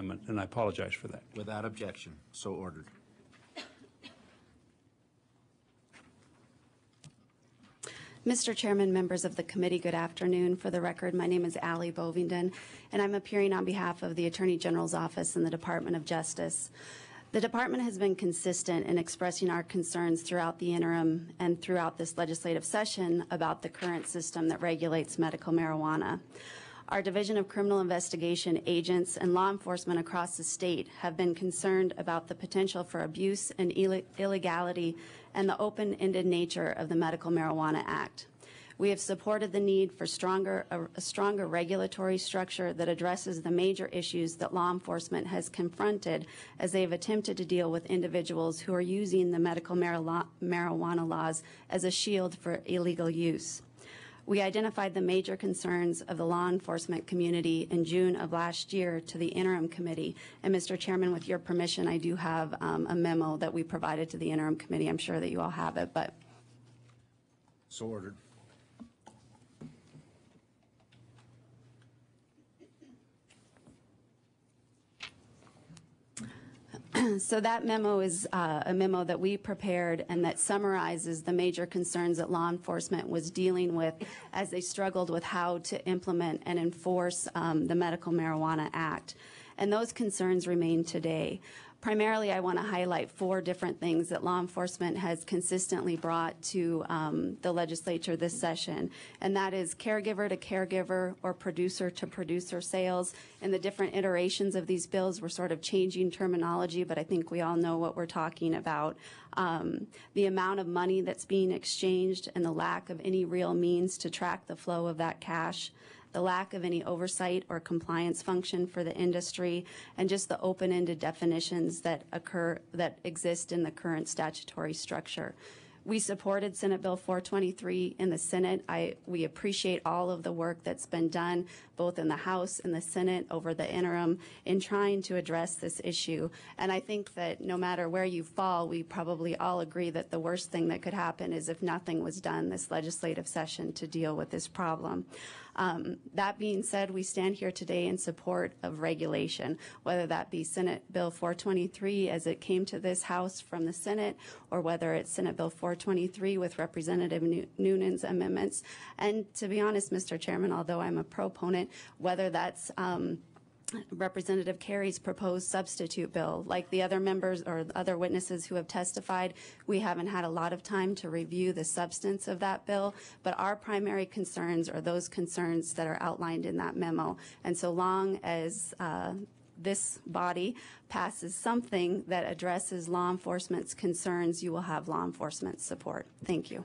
amendment, and I apologize for that. Without objection. So ordered. Mr. Chairman, members of the committee, good afternoon. For the record, my name is Allie Bovington, and I'm appearing on behalf of the Attorney General's Office in the Department of Justice. The Department has been consistent in expressing our concerns throughout the interim and throughout this legislative session about the current system that regulates medical marijuana. Our Division of Criminal Investigation agents and law enforcement across the state have been concerned about the potential for abuse and illegality and the open-ended nature of the Medical Marijuana Act. We have supported the need for a stronger regulatory structure that addresses the major issues that law enforcement has confronted as they have attempted to deal with individuals who are using the medical marijuana laws as a shield for illegal use. We identified the major concerns of the law enforcement community in June of last year to the interim committee. And Mr. Chairman, with your permission, I do have a memo that we provided to the interim committee. I'm sure that you all have it, but. So ordered. So that memo is a memo that we prepared and that summarizes the major concerns that law enforcement was dealing with as they struggled with how to implement and enforce the Medical Marijuana Act. And those concerns remain today. Primarily, I want to highlight 4 different things that law enforcement has consistently brought to the legislature this session, and that is caregiver to caregiver or producer to producer sales. In the different iterations of these bills, we're sort of changing terminology, but I think we all know what we're talking about. The amount of money that's being exchanged and the lack of any real means to track the flow of that cash, the lack of any oversight or compliance function for the industry, and just the open-ended definitions that exist in the current statutory structure. We supported Senate Bill 423 in the Senate. We appreciate all of the work that's been done both in the House and the Senate over the interim in trying to address this issue. And I think that no matter where you fall, we probably all agree that the worst thing that could happen is if nothing was done this legislative session to deal with this problem. That being said, we stand here today in support of regulation, whether that be Senate Bill 423 as it came to this House from the Senate, or whether it's Senate Bill 423 with Representative Noonan's amendments. And to be honest, Mr. Chairman, although I'm a proponent, whether that's Representative Carey's proposed substitute bill. Like the other members or other witnesses who have testified, we haven't had a lot of time to review the substance of that bill, but our primary concerns are those concerns that are outlined in that memo. And so long as this body passes something that addresses law enforcement's concerns, you will have law enforcement support. Thank you.